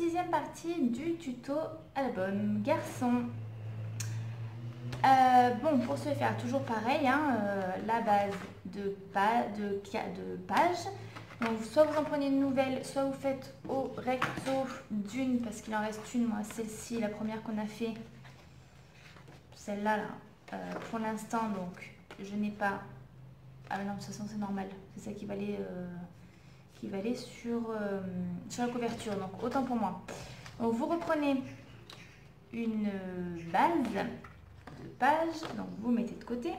sixième partie du tuto album garçon. Bon, pour ce faire, toujours pareil, hein, la base de page. Donc, soit vous en prenez une nouvelle, soit vous faites au recto d'une, parce qu'il en reste une, moi, celle-ci, la première qu'on a fait, celle-là, là, pour l'instant, donc, je n'ai pas... Ah non, de toute façon, c'est normal, c'est ça qui va aller sur la couverture, donc autant pour moi. Donc, vous reprenez une base de page, donc vous mettez de côté.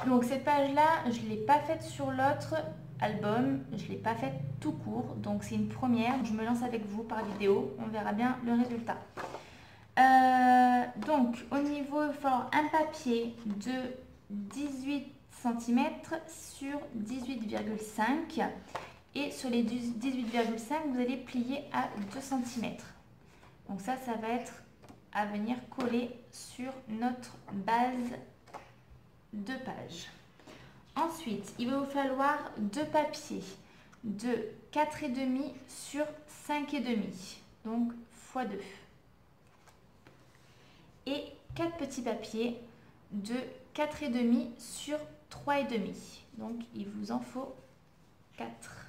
Donc cette page-là, je ne l'ai pas faite sur l'autre album, je ne l'ai pas faite tout court, donc c'est une première. Je me lance avec vous par vidéo, on verra bien le résultat. Donc au niveau, il va falloir un papier de 18 cm sur 18,5 et sur les 18,5 vous allez plier à 2 cm. Donc ça va être à venir coller sur notre base de page. Ensuite, il va vous falloir deux papiers de 4,5 sur 5,5, donc x2. Et 4 petits papiers de 4,5 sur 3,5. Donc il vous en faut 4.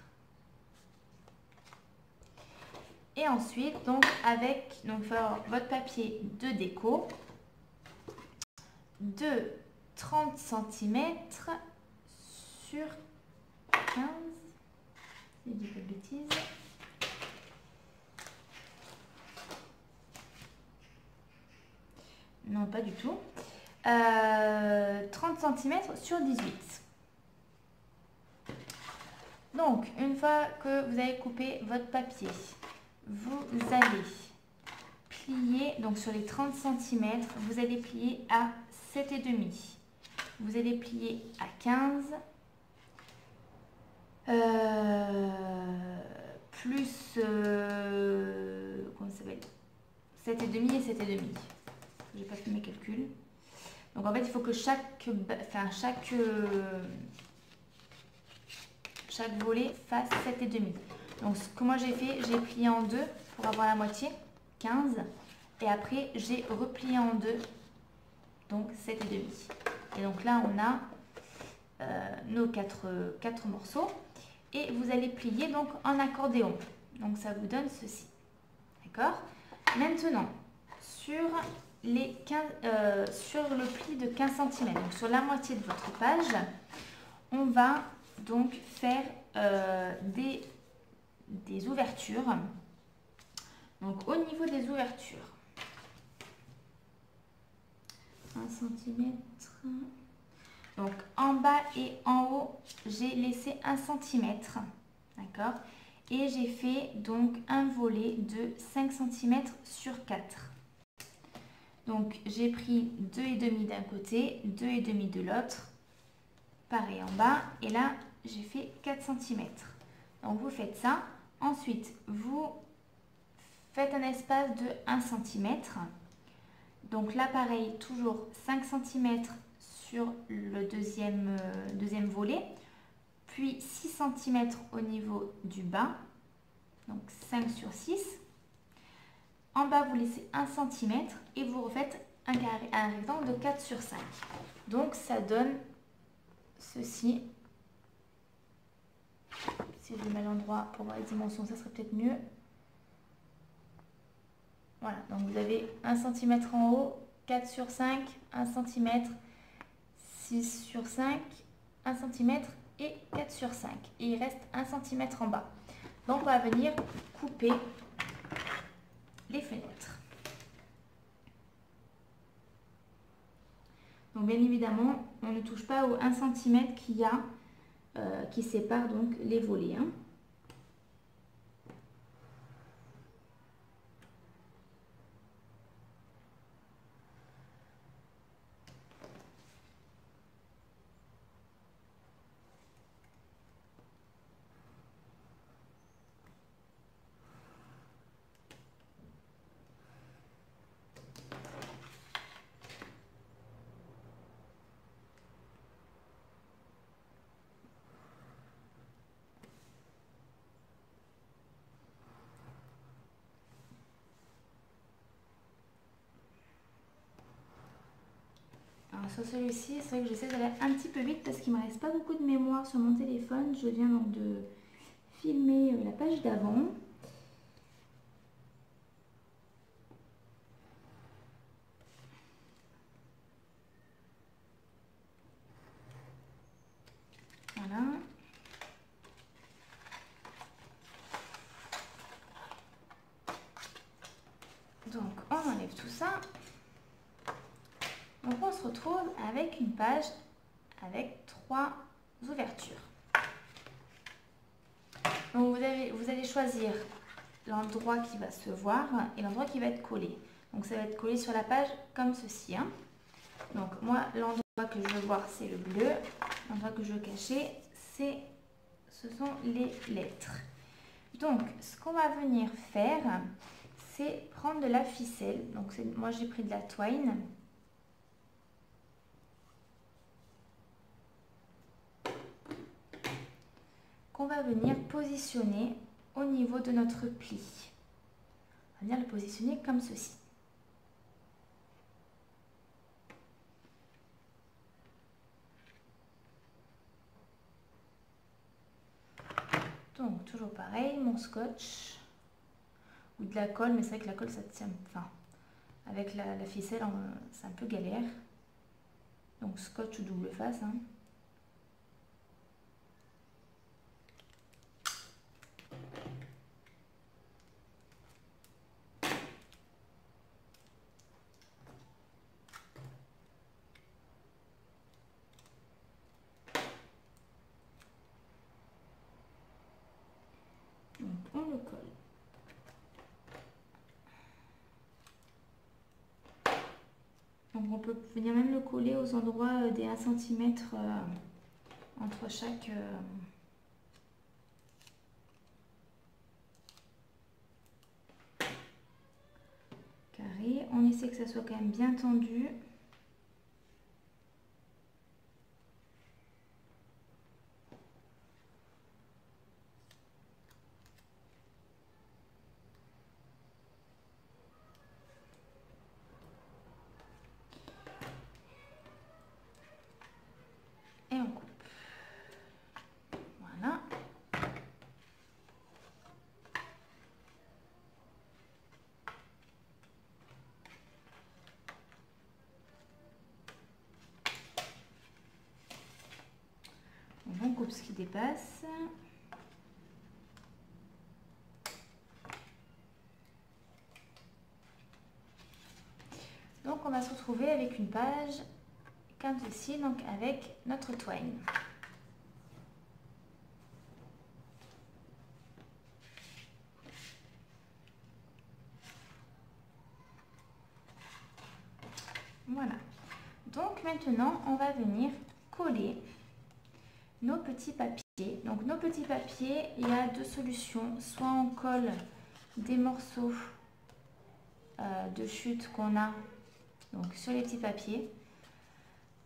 Et ensuite, donc avec votre papier de déco de 30 cm sur 15, si je dis pas de bêtises. Non, pas du tout. 30 cm sur 18. Donc, une fois que vous avez coupé votre papier, vous allez plier, donc sur les 30 cm, vous allez plier à 7,5. Vous allez plier à 15, plus, comment ça s'appelle, 7,5 et 7,5. J'ai pas fait mes calculs. Donc en fait, il faut que chaque volet fasse 7,5. Donc ce que moi j'ai fait, j'ai plié en deux pour avoir la moitié, 15. Et après, j'ai replié en deux, donc 7,5. Et donc là, on a nos 4 morceaux. Et vous allez plier donc en accordéon. Donc ça vous donne ceci. D'accord? Maintenant, sur le pli de 15 cm, donc sur la moitié de votre page, on va donc faire des ouvertures. Donc au niveau des ouvertures, 1 cm. Donc en bas et en haut, j'ai laissé 1 cm. D'accord? Et j'ai fait donc un volet de 5 cm sur 4. Donc j'ai pris 2,5 d'un côté, 2,5 de l'autre. Pareil en bas. Et là, j'ai fait 4 cm. Donc vous faites ça. Ensuite, vous faites un espace de 1 cm. Donc là, pareil, toujours 5 cm sur le deuxième volet. Puis 6 cm au niveau du bas. Donc 5 sur 6. En bas, vous laissez 1 cm et vous refaites un rectangle de 4 sur 5. Donc ça donne ceci. Si je le mets à l'endroit pour voir les dimensions, ça serait peut-être mieux. Voilà, donc vous avez 1 cm en haut, 4 sur 5, 1 cm, 6 sur 5, 1 cm et 4 sur 5. Et il reste 1 cm en bas. Donc on va venir couper les fenêtres. Donc bien évidemment, on ne touche pas au 1 cm qu'il y a, qui sépare donc les volets. Hein. sur celui-ci, c'est vrai que j'essaie d'aller un petit peu vite parce qu'il ne me reste pas beaucoup de mémoire sur mon téléphone. Je viens donc de filmer la page d'avant. Voilà. Donc on enlève tout ça. Donc on se retrouve avec une page avec 3 ouvertures. Donc vous allez choisir l'endroit qui va se voir et l'endroit qui va être collé. Donc ça va être collé sur la page comme ceci. Hein. Donc moi l'endroit que je veux voir c'est le bleu. L'endroit que je veux cacher ce sont les lettres. Donc ce qu'on va venir faire c'est prendre de la ficelle. Donc moi j'ai pris de la twine. Qu'on va venir positionner au niveau de notre pli. On va venir le positionner comme ceci. Donc toujours pareil, mon scotch ou de la colle, mais c'est vrai que la colle ça tient, enfin avec la ficelle c'est un peu galère. Donc scotch ou double face. Hein. Donc on le colle. Donc on peut venir même le coller aux endroits des 1 cm entre chaque carré. On essaie que ça soit quand même bien tendu. Et on coupe. Voilà. On coupe ce qui dépasse. Donc on va se retrouver avec une page comme ceci, donc avec notre twine. Voilà. Donc maintenant on va venir coller nos petits papiers. Donc nos petits papiers, il y a 2 solutions. Soit on colle des morceaux de chute qu'on a donc sur les petits papiers.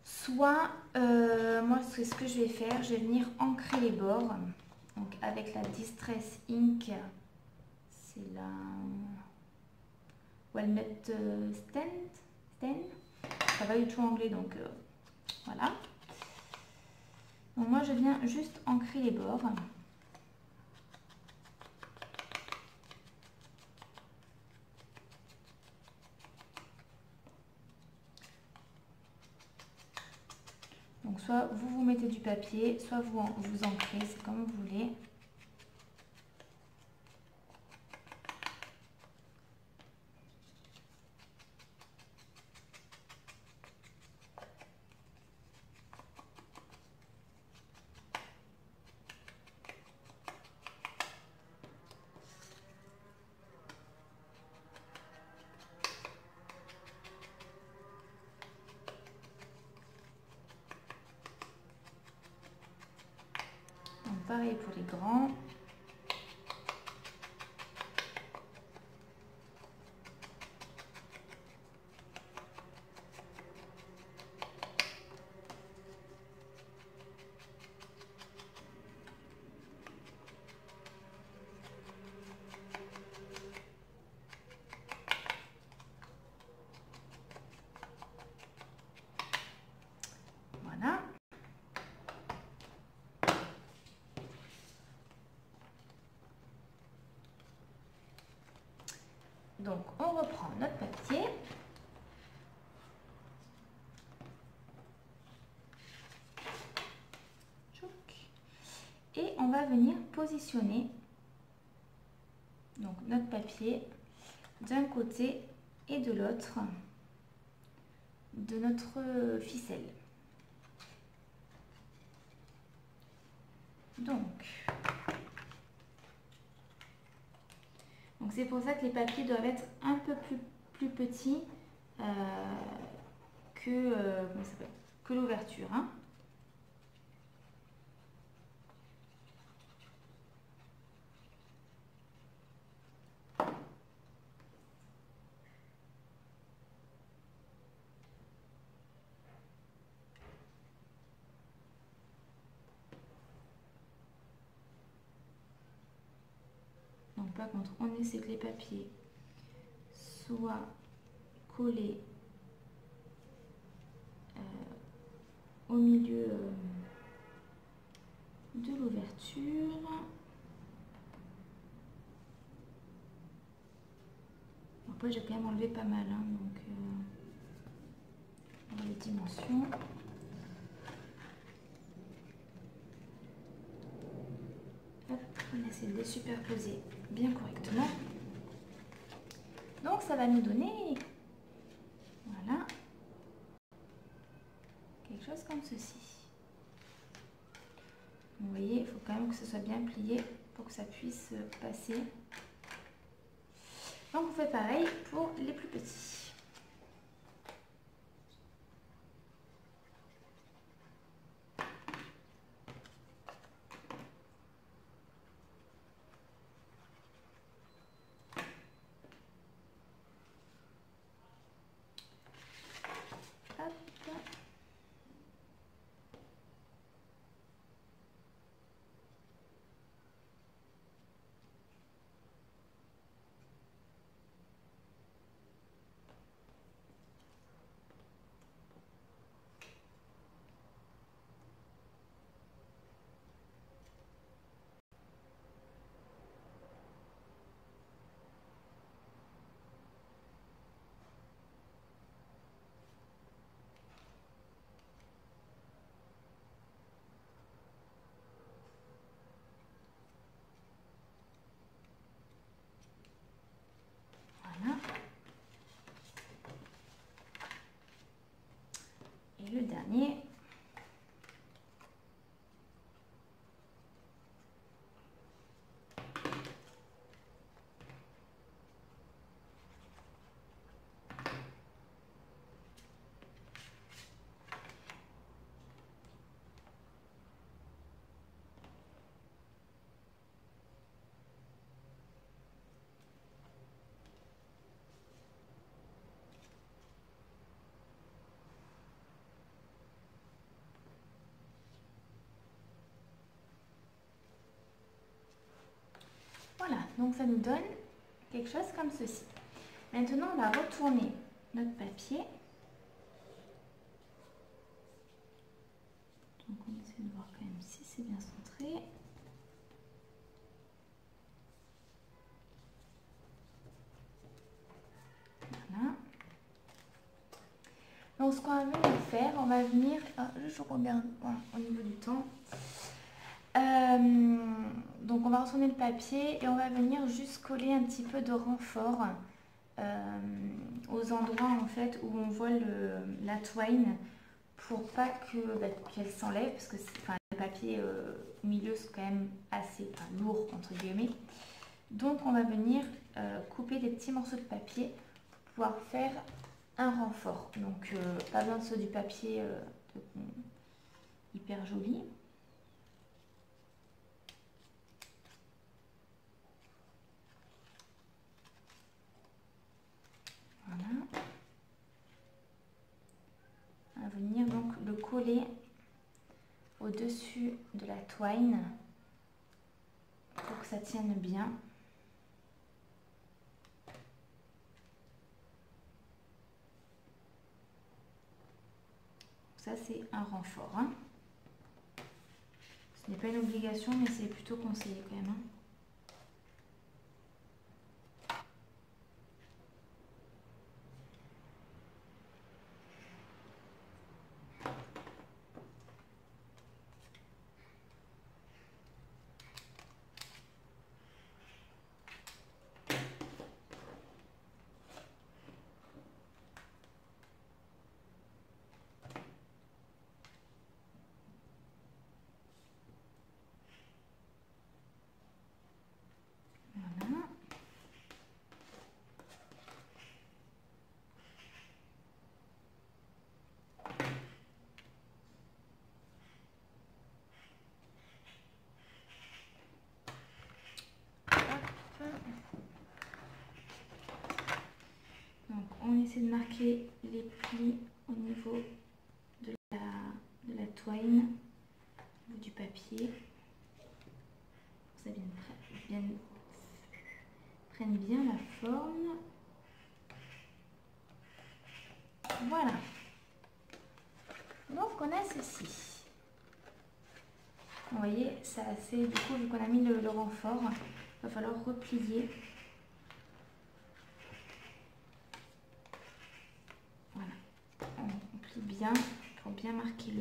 Soit, moi ce que je vais faire, je vais venir ancrer les bords. Donc avec la Distress Ink, c'est la Walnut Stain. Ça va du tout anglais, donc voilà. Donc moi je viens juste ancrer les bords. Donc soit vous mettez du papier, soit vous ancrez, c'est comme vous voulez. Donc pareil pour les grands. Et on va venir positionner donc notre papier d'un côté et de l'autre de notre ficelle. Donc c'est pour ça que les papiers doivent être un peu plus petits que l'ouverture. Hein. Donc par contre, on essaie que les papiers soient collés au milieu de l'ouverture. Après, j'ai quand même enlevé pas mal, hein, donc on va les dimensions. Hop, on essaie de les superposer bien correctement. Donc ça va nous donner, voilà, quelque chose comme ceci. Vous voyez, il faut quand même que ce soit bien plié pour que ça puisse passer. Donc on fait pareil pour les plus petits. Et le dernier. Voilà, donc ça nous donne quelque chose comme ceci. Maintenant, on va retourner notre papier. Donc on essaie de voir quand même si c'est bien centré. Voilà. Donc ce qu'on va venir faire, on va venir, je regarde voilà, au niveau du temps. Donc on va retourner le papier et on va venir juste coller un petit peu de renfort aux endroits en fait où on voit la twine pour pas qu'elle s'enlève parce que le papier au milieu c'est quand même assez lourd entre guillemets. Donc on va venir couper des petits morceaux de papier pour pouvoir faire un renfort. Donc pas besoin de ce du papier hyper joli. Voilà. On va venir donc le coller au-dessus de la twine pour que ça tienne bien. Ça c'est un renfort. Hein. Ce n'est pas une obligation mais c'est plutôt conseillé quand même. Hein. fais les plis au niveau de la toile, du papier. Ça prenne bien la forme. Voilà. Donc on a ceci. Vous voyez, c'est assez, du coup, vu qu'on a mis le renfort, il va falloir replier. Voilà. On plie bien pour bien marquer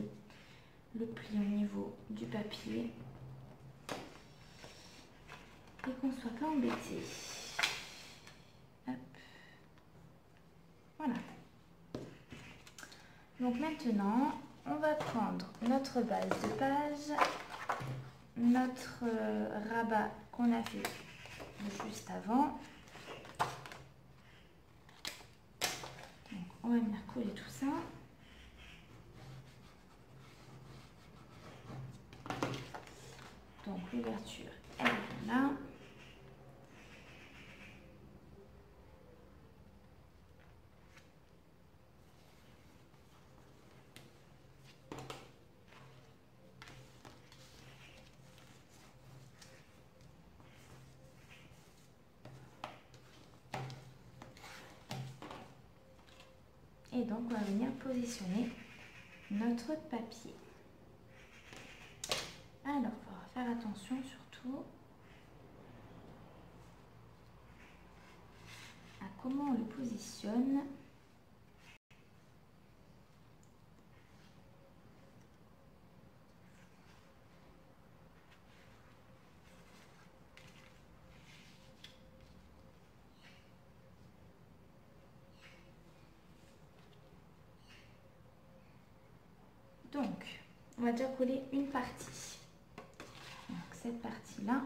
le pli au niveau du papier. Et qu'on ne soit pas embêté. Hop. Voilà. Donc maintenant, on va prendre notre base de page, notre rabat qu'on a fait juste avant. Donc, on va venir coller tout ça. Donc l'ouverture, elle est là. Et donc, on va venir positionner notre papier. Alors, il faudra faire attention surtout à comment on le positionne. Donc, on va déjà coller une partie. Donc, cette partie-là.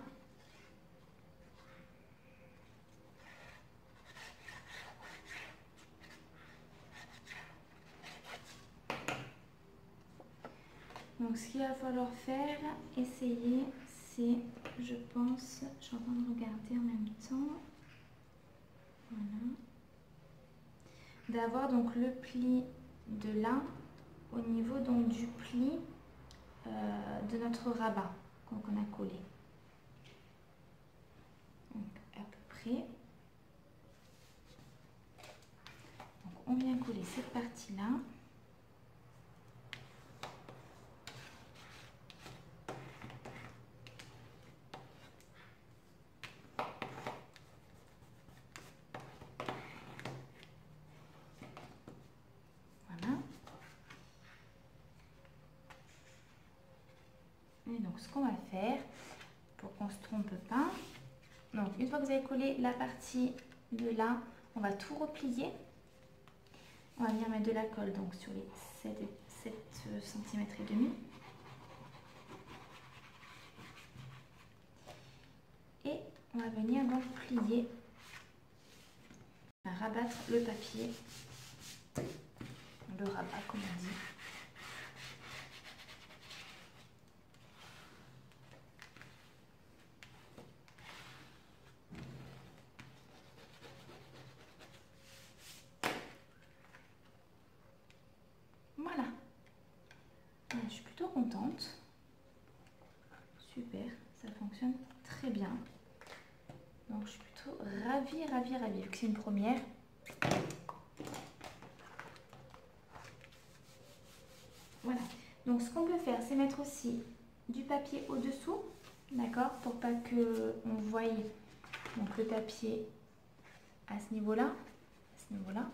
Donc, ce qu'il va falloir faire, essayer, c'est, je pense, je suis en train de regarder en même temps. Voilà. D'avoir donc le pli de là au niveau donc du pli de notre rabat qu'on a collé. Donc à peu près. Donc on vient coller cette partie-là. Voilà. Et donc ce qu'on va faire pour qu'on ne se trompe pas. Donc une fois que vous avez collé la partie de là, on va tout replier. On va venir mettre de la colle donc sur les 7 cm et demi. Et on va venir donc plier, rabattre le papier, le rabat comme on dit. Voilà. Je suis plutôt contente. Super, ça fonctionne très bien. Donc je suis plutôt ravie, vu que c'est une première. Voilà. Donc ce qu'on peut faire, c'est mettre aussi du papier au-dessous, d'accord, pour pas que on voie donc le papier à ce niveau-là, voilà.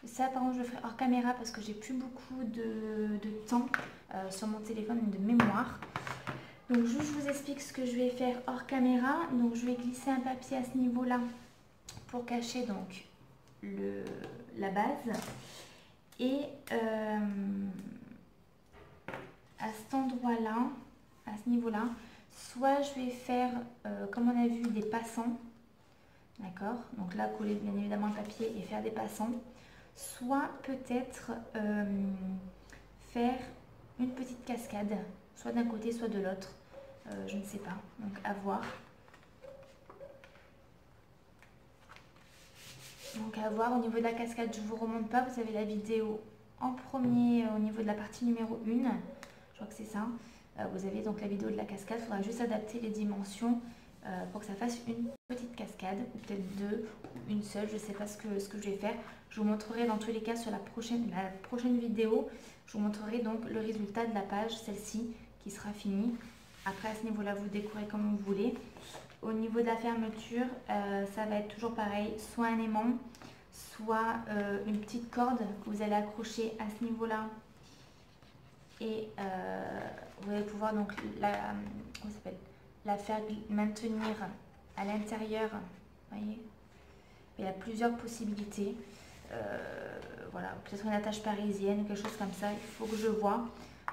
Ça, par contre, je le ferai hors caméra parce que j'ai plus beaucoup de temps sur mon téléphone et de mémoire. Donc, je vous explique ce que je vais faire hors caméra. Donc, je vais glisser un papier à ce niveau-là pour cacher donc la base. Et à cet endroit-là, à ce niveau-là, soit je vais faire, comme on a vu, des passants. D'accord? Donc là, coller bien évidemment le papier et faire des passants. Soit peut-être faire une petite cascade, soit d'un côté, soit de l'autre. Je ne sais pas, donc à voir. Donc à voir, au niveau de la cascade, je ne vous remonte pas, vous avez la vidéo en premier au niveau de la partie numéro 1, je crois que c'est ça. Vous avez donc la vidéo de la cascade, il faudra juste adapter les dimensions pour que ça fasse une petite cascade, ou peut-être deux, ou une seule, je ne sais pas ce que je vais faire. Je vous montrerai dans tous les cas sur la prochaine vidéo, je vous montrerai donc le résultat de la page, celle-ci, qui sera finie. Après à ce niveau-là, vous décorez comme vous voulez. Au niveau de la fermeture, ça va être toujours pareil, soit un aimant, soit une petite corde que vous allez accrocher à ce niveau-là. Et vous allez pouvoir donc la faire maintenir à l'intérieur. Voyez, il y a plusieurs possibilités. Voilà, peut-être une attache parisienne, quelque chose comme ça, il faut que je vois.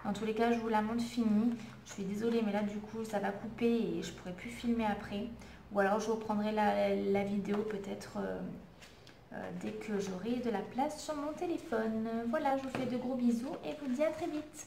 Dans tous les cas, je vous la montre finie. Je suis désolée, mais là, du coup, ça va couper et je ne pourrai plus filmer après. Ou alors, je reprendrai la vidéo peut-être dès que j'aurai de la place sur mon téléphone. Voilà, je vous fais de gros bisous et vous dis à très vite.